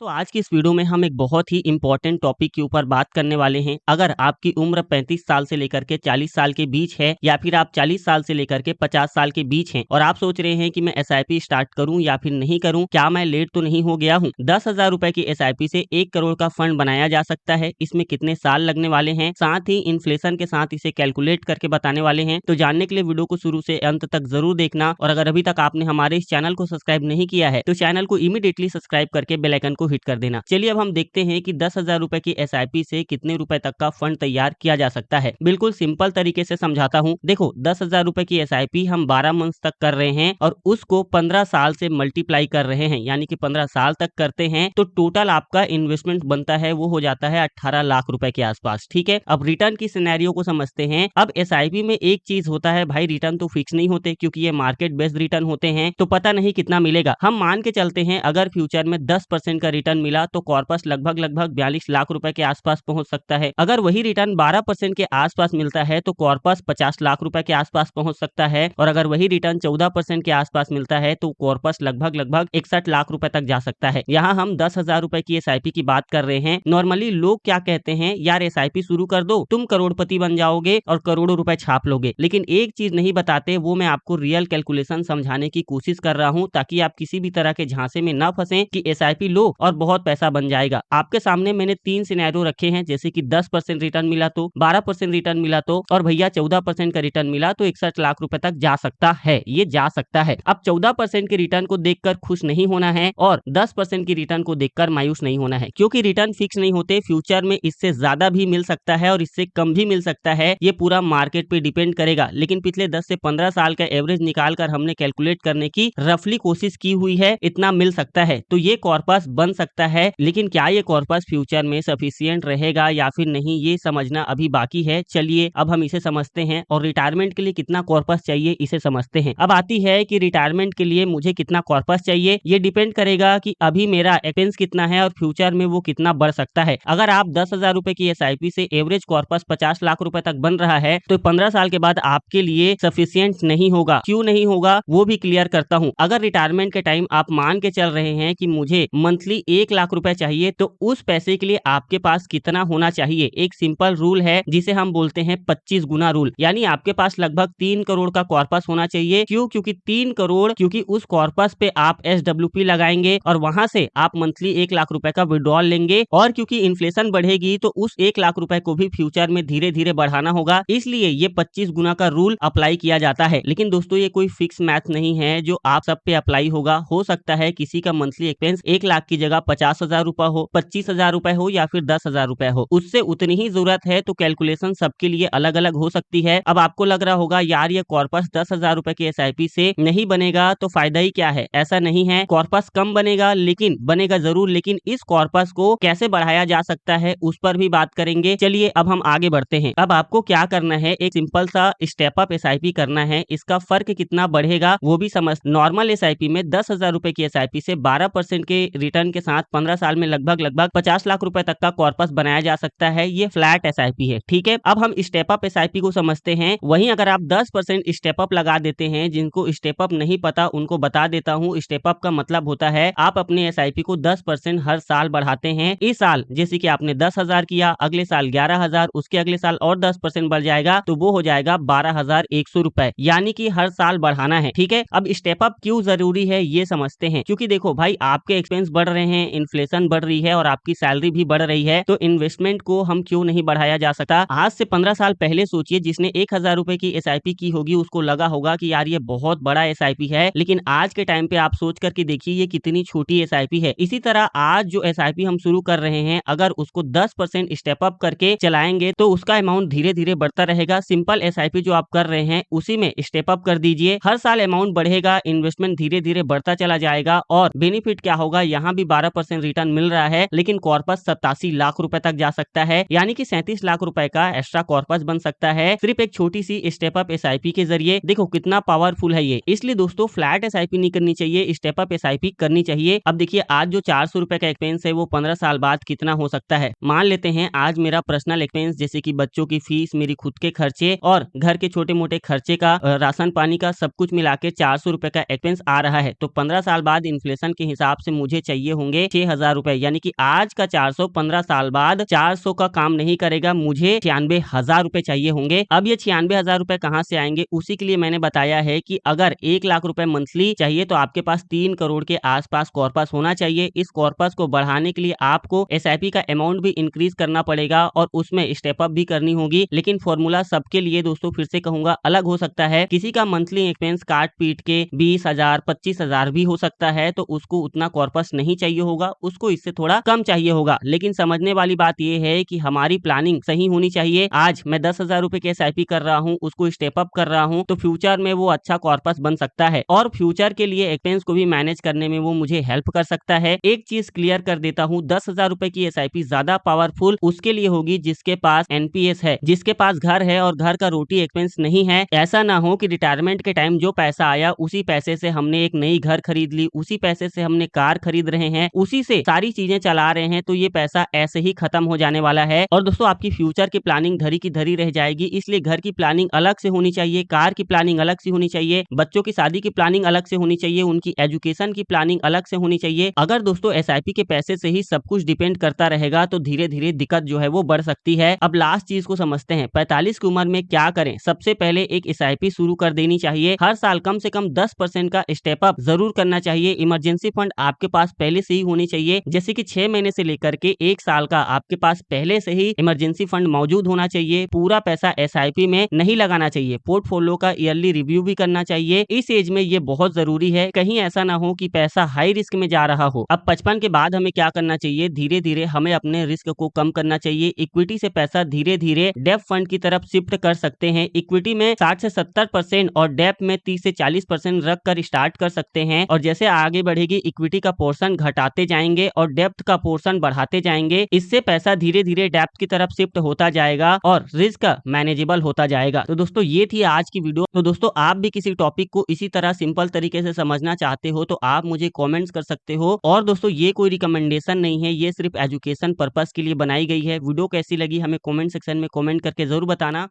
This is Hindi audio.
तो आज की इस वीडियो में हम एक बहुत ही इम्पोर्टेंट टॉपिक के ऊपर बात करने वाले हैं। अगर आपकी उम्र 35 साल से लेकर के 40 साल के बीच है या फिर आप 40 साल से लेकर के 50 साल के बीच हैं और आप सोच रहे हैं कि मैं एसआईपी स्टार्ट करूं या फिर नहीं करूं, क्या मैं लेट तो नहीं हो गया हूं। 10,000 रुपए की एसआईपी से 1 करोड़ का फंड बनाया जा सकता है। इसमें कितने साल लगने वाले हैं, साथ ही इन्फ्लेशन के साथ इसे कैलकुलेट करके बताने वाले हैं। तो जानने के लिए वीडियो को शुरू से अंत तक जरूर देखना, और अगर अभी तक आपने हमारे इस चैनल को सब्सक्राइब नहीं किया है तो चैनल को इमीडिएटली सब्सक्राइब करके बेल आइकन को हिट कर देना। चलिए अब हम देखते हैं कि 10,000 रुपए की एसआईपी से कितने रुपए तक का फंड तैयार किया जा सकता है। बिल्कुल सिंपल तरीके से समझाता हूँ। देखो, 10,000 रुपए की एसआईपी हम 12 मंथ तक कर रहे हैं और उसको 15 साल से मल्टीप्लाई कर रहे हैं, यानी कि 15 साल तक करते हैं तो टोटल आपका इन्वेस्टमेंट बनता है वो हो जाता है 18 लाख रुपए के आसपास। ठीक है, अब रिटर्न की सिनेरियो को समझते हैं। अब एसआईपी में एक चीज होता है भाई, रिटर्न तो फिक्स नहीं होते क्योंकि ये मार्केट बेस्ड रिटर्न होते हैं, तो पता नहीं कितना मिलेगा। हम मान के चलते हैं अगर फ्यूचर में 10% का रिटर्न मिला तो कॉर्पस लगभग 42 लाख रुपए के आसपास पहुंच सकता है। अगर वही रिटर्न 12% के आसपास मिलता है तो कॉर्पस 50 लाख रुपए के आसपास पहुंच सकता है, और अगर वही रिटर्न 14% के आसपास मिलता है तो कॉर्पस लगभग 61 लाख रुपए तक जा सकता है। यहाँ हम 10,000 रुपए की एसआईपी की बात कर रहे हैं। नॉर्मली लोग क्या कहते हैं, यार एसआईपी शुरू कर दो, तुम करोड़पति बन जाओगे और करोड़ों रुपए छाप लोगे। लेकिन एक चीज नहीं बताते, वो मैं आपको रियल कैलकुलेशन समझाने की कोशिश कर रहा हूँ ताकि आप किसी भी तरह के झांसे में ना फंसे कि एसआईपी लो और बहुत पैसा बन जाएगा। आपके सामने मैंने 3 सिनेरियो रखे हैं, जैसे कि 10% रिटर्न मिला तो, 12% रिटर्न मिला तो, और भैया 14% का रिटर्न मिला तो 61 लाख रुपए तक जा सकता है। ये जा सकता है। अब 14% के रिटर्न को देखकर खुश नहीं होना है और 10% की रिटर्न को देखकर मायूस नहीं होना है, क्योंकि रिटर्न फिक्स नहीं होते। फ्यूचर में इससे ज्यादा भी मिल सकता है और इससे कम भी मिल सकता है। ये पूरा मार्केट पे डिपेंड करेगा। लेकिन पिछले 10 से 15 साल का एवरेज निकाल कर हमने कैलकुलेट करने की रफली कोशिश की हुई है, इतना मिल सकता है। तो ये कॉर्पस बन सकता है, लेकिन क्या ये कॉर्पस फ्यूचर में सफिशिएंट रहेगा या फिर नहीं, ये समझना अभी बाकी है। चलिए अब हम इसे समझते हैं और रिटायरमेंट के लिए कितना कॉर्पस चाहिए इसे समझते हैं। अब आती है कि रिटायरमेंट के लिए मुझे कितना कॉर्पस चाहिए, ये डिपेंड करेगा कि अभी मेरा एक्सपेंस कितना है और फ्यूचर में वो कितना बढ़ सकता है। अगर आप 10,000 रुपए की एसआईपी से एवरेज कॉर्पस 50 लाख रुपए तक बन रहा है तो 15 साल के बाद आपके लिए सफिशिएंट नहीं होगा। क्यों नहीं होगा वो भी क्लियर करता हूँ। अगर रिटायरमेंट के टाइम आप मान के चल रहे हैं कि मुझे मंथली 1 लाख रुपए चाहिए, तो उस पैसे के लिए आपके पास कितना होना चाहिए। एक सिंपल रूल है जिसे हम बोलते हैं 25 गुना रूल, यानी आपके पास लगभग 3 करोड़ का कॉर्पस होना चाहिए। क्यों? क्योंकि 3 करोड़, क्योंकि उस कॉर्पस पे आप एसडब्ल्यूपी लगाएंगे और वहां से आप मंथली 1 लाख रुपए का विड्रॉल लेंगे, और क्योंकि इन्फ्लेशन बढ़ेगी तो उस 1 लाख रुपए को भी फ्यूचर में धीरे धीरे बढ़ाना होगा, इसलिए ये 25 गुना का रूल अप्लाई किया जाता है। लेकिन दोस्तों ये कोई फिक्स मैथ नहीं है जो आप सब पे अप्लाई होगा। हो सकता है किसी का मंथली एक्सपेंस 1 लाख की जगह 50,000 रुपए हो, 25,000 रुपए हो या फिर 10,000 रुपए हो, उससे उतनी ही जरूरत है। तो कैलकुलेशन सबके लिए अलग अलग हो सकती है। अब आपको लग रहा होगा यार ये कॉर्पस 10,000 रुपए की एसआईपी से नहीं बनेगा तो फायदा ही क्या है। ऐसा नहीं है, कॉर्पस कम बनेगा लेकिन बनेगा जरूर। लेकिन इस कॉर्पस को कैसे बढ़ाया जा सकता है उस पर भी बात करेंगे। चलिए अब हम आगे बढ़ते हैं। अब आपको क्या करना है, एक सिंपल सा स्टेप अप एसआईपी करना है। इसका फर्क कितना बढ़ेगा वो भी समझ। नॉर्मल एसआईपी में 10,000 रुपए की एसआईपी से 12% के रिटर्न के साथ 15 साल में लगभग 50 लाख रुपए तक का कॉर्पस बनाया जा सकता है। ये फ्लैट एसआईपी है। ठीक है, अब हम स्टेप अप एसआईपी को समझते हैं। वहीं अगर आप 10% स्टेप अप लगा देते हैं, जिनको स्टेप अप नहीं पता उनको बता देता हूँ। स्टेप अप का मतलब होता है आप अपने एसआईपी को 10% हर साल बढ़ाते हैं। इस साल जैसे कि आपने 10,000 किया, अगले साल 11,000, उसके अगले साल और 10% बढ़ जाएगा तो वो हो जाएगा 12,100 रुपए, यानी कि हर साल बढ़ाना है। ठीक है, अब स्टेप अप क्यों जरूरी है ये समझते हैं। क्योंकि देखो भाई, आपके एक्सपेंस बढ़ रहे हैं, इन्फ्लेशन बढ़ रही है और आपकी सैलरी भी बढ़ रही है, तो इन्वेस्टमेंट को हम क्यों नहीं बढ़ाया जा सकता। आज से 15 साल पहले सोचिए, जिसने 1,000 रुपए की एसआईपी की होगी उसको लगा होगा कि यार ये बहुत बड़ा एसआईपी है। लेकिन आज के टाइम पे आप सोच करके देखिए ये कितनी छोटी एसआईपी है। इसी तरह आज जो एसआईपी हम शुरू कर रहे हैं, अगर उसको 10% स्टेप अप करके चलाएंगे तो उसका अमाउंट धीरे धीरे बढ़ता रहेगा। सिंपल एसआईपी जो आप कर रहे हैं उसी में स्टेप अप कर दीजिए, हर साल अमाउंट बढ़ेगा, इन्वेस्टमेंट धीरे धीरे बढ़ता चला जाएगा। और बेनिफिट क्या होगा, यहाँ भी 12% रिटर्न मिल रहा है, लेकिन कॉर्पस 87 लाख रुपए तक जा सकता है, यानी कि 37 लाख रुपए का एक्स्ट्रा कॉर्पस बन सकता है सिर्फ एक छोटी सी स्टेप अप एसआईपी के जरिए। देखो कितना पावरफुल है ये। इसलिए दोस्तों फ्लैट एसआईपी नहीं करनी चाहिए, स्टेप अप एसआईपी करनी चाहिए। अब देखिए, आज जो 400 रुपए का एक्सपेंस है वो 15 साल बाद कितना हो सकता है। मान लेते हैं आज मेरा पर्सनल एक्सपेंस जैसे कि बच्चों की फीस, मेरी खुद के खर्चे और घर के छोटे मोटे खर्चे का, राशन पानी का, सब कुछ मिला के 400 रुपए का एक्सपेंस आ रहा है। तो 15 साल बाद इन्फ्लेशन के हिसाब से मुझे चाहिए होंगे 6,000 रुपए, यानी कि आज का 400 15 साल बाद 400 का काम नहीं करेगा, मुझे 96,000 रुपए चाहिए होंगे। अब ये 96,000 रुपए कहाँ से आएंगे, उसी के लिए मैंने बताया है कि अगर 1 लाख रुपए मंथली चाहिए तो आपके पास 3 करोड़ के आसपास कॉर्पस होना चाहिए। इस कॉर्पस को बढ़ाने के लिए आपको एसआईपी का अमाउंट भी इंक्रीज करना पड़ेगा और उसमें स्टेप अप भी करनी होगी, लेकिन फॉर्मूला सबके लिए दोस्तों फिर से कहूंगा अलग हो सकता है। किसी का मंथली एक्सपेंस काट पीट के 20,000 25,000 भी हो सकता है, तो उसको उतना कॉर्पस नहीं चाहिए होगा, उसको इससे थोड़ा कम चाहिए होगा। लेकिन समझने वाली बात यह है कि हमारी प्लानिंग सही होनी चाहिए। आज मैं 10,000 रुपए के एसआईपी कर रहा हूँ, उसको स्टेप अप कर रहा हूँ, तो फ्यूचर में वो अच्छा कॉर्पस बन सकता है और फ्यूचर के लिए एक्सपेंस को भी मैनेज करने में वो मुझे हेल्प कर सकता है। एक चीज क्लियर कर देता हूँ, 10,000 रुपए की एसआईपी ज्यादा पावरफुल उसके लिए होगी जिसके पास एनपीएस है, जिसके पास घर है और घर का रोटी एक्सपेंस नहीं है। ऐसा ना हो कि रिटायरमेंट के टाइम जो पैसा आया उसी पैसे से हमने एक नई घर खरीद ली, उसी पैसे से हमने कार खरीद रहे हैं, उसी से सारी चीजें चला रहे हैं, तो ये पैसा ऐसे ही खत्म हो जाने वाला है और दोस्तों आपकी फ्यूचर की प्लानिंग धरी की धरी रह जाएगी। इसलिए घर की प्लानिंग अलग से होनी चाहिए, कार की प्लानिंग अलग से होनी चाहिए, बच्चों की शादी की प्लानिंग अलग से होनी चाहिए, उनकी एजुकेशन की प्लानिंग अलग से होनी चाहिए। अगर दोस्तों एसआईपी के पैसे से ही सब कुछ डिपेंड करता रहेगा तो धीरे धीरे दिक्कत जो है वो बढ़ सकती है। अब लास्ट चीज को समझते हैं, 45 की उम्र में क्या करें। सबसे पहले एक एसआईपी शुरू कर देनी चाहिए, हर साल कम से कम 10% का स्टेप अप जरूर करना चाहिए। इमरजेंसी फंड आपके पास पहले से ही होनी चाहिए, जैसे कि 6 महीने से लेकर के 1 साल का आपके पास पहले से ही इमरजेंसी फंड मौजूद होना चाहिए। पूरा पैसा एसआईपी में नहीं लगाना चाहिए, पोर्टफोलियो का ईयरली रिव्यू भी करना चाहिए। इस एज में ये बहुत जरूरी है, कहीं ऐसा ना हो कि पैसा हाई रिस्क में जा रहा हो। अब 55 के बाद हमें क्या करना चाहिए, धीरे धीरे हमें अपने रिस्क को कम करना चाहिए। इक्विटी से पैसा धीरे धीरे डेप फंड की तरफ शिफ्ट कर सकते हैं। इक्विटी में 60 से 70% और डेप में 30 से 40% रख कर स्टार्ट कर सकते हैं और जैसे आगे बढ़ेगी इक्विटी का पोर्शन घटाते जाएंगे और डेप्थ का पोर्शन बढ़ाते जाएंगे। इससे पैसा धीरे धीरे डेप्थ की तरफ शिफ्ट होता जाएगा और रिस्क मैनेजेबल होता जाएगा। तो दोस्तों ये थी आज की वीडियो। तो दोस्तों आप भी किसी टॉपिक को इसी तरह सिंपल तरीके से समझना चाहते हो तो आप मुझे कमेंट्स कर सकते हो। और दोस्तों ये कोई रिकमेंडेशन नहीं है, ये सिर्फ एजुकेशन पर्पस के लिए बनाई गई है। वीडियो कैसी लगी हमें कमेंट सेक्शन में कमेंट करके जरूर बताना।